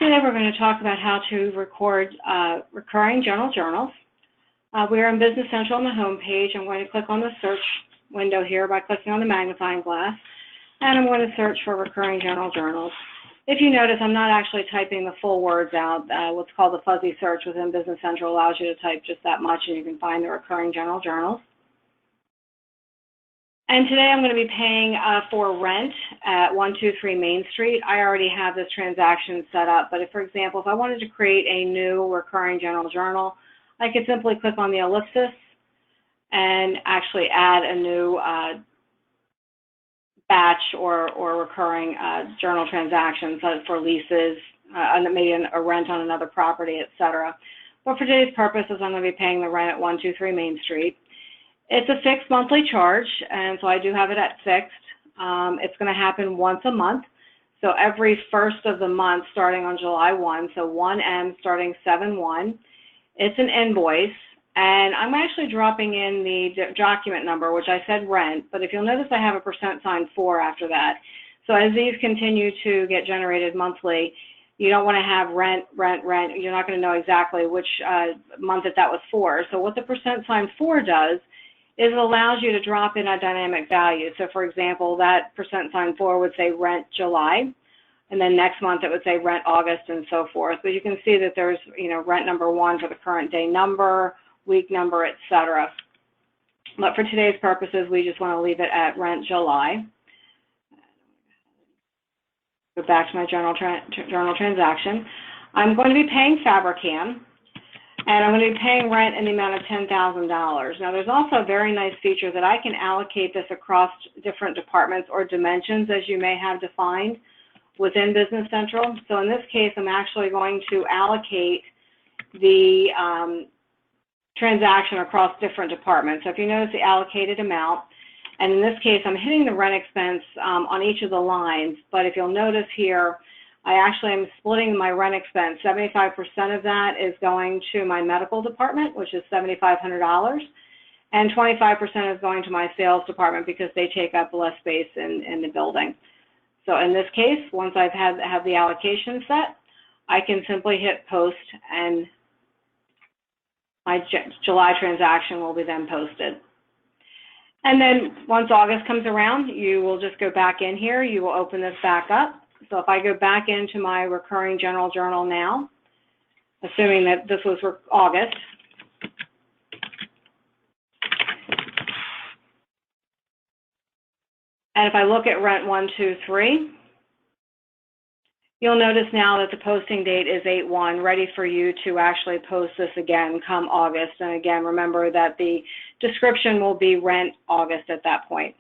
Today we're going to talk about how to record recurring general journals. We are in Business Central on the home page. I'm going to click on the search window here by clicking on the magnifying glass, and I'm going to search for recurring general journals. If you notice, I'm not actually typing the full words out. What's called the fuzzy search within Business Central allows you to type just that much, and you can find the recurring general journals. And today I'm going to be paying for rent at 123 Main Street. I already have this transaction set up, but if, for example, if I wanted to create a new recurring general journal, I could simply click on the ellipsis and actually add a new batch or recurring journal transactions for leases, maybe a rent on another property, etc. But for today's purposes, I'm going to be paying the rent at 123 Main Street. It's a fixed monthly charge, and so I do have it at fixed. It's going to happen once a month. So every first of the month starting on July 1, so 1M starting 7/1. It's an invoice, and I'm actually dropping in the document number, which I said rent, but if you'll notice I have a %4 after that. So as these continue to get generated monthly, you don't want to have rent. You're not going to know exactly which month that was for. So what the %4 does is it allows you to drop in a dynamic value. So for example, that %4 would say rent July, and then next month it would say rent August and so forth. But you can see that there's, rent number 1 for the current day number, week number, etc. But for today's purposes, we just want to leave it at rent July. Go back to my journal transaction. I'm going to be paying Fabricam, and I'm going to be paying rent in the amount of $10,000. Now, there's also a very nice feature that I can allocate this across different departments or dimensions, as you may have defined within Business Central. So in this case, I'm actually going to allocate the transaction across different departments. So if you notice the allocated amount, and in this case, I'm hitting the rent expense on each of the lines, but if you'll notice here, I actually am splitting my rent expense. 75% of that is going to my medical department, which is $7,500, and 25% is going to my sales department because they take up less space in the building. So in this case, once I've have the allocation set, I can simply hit post, and my July transaction will be then posted. And then once August comes around, you will just go back in here. You will open this back up. So if I go back into my recurring general journal now, assuming that this was for August, and if I look at rent 123, you'll notice now that the posting date is 8/1, ready for you to actually post this again come August. And again, remember that the description will be rent August at that point.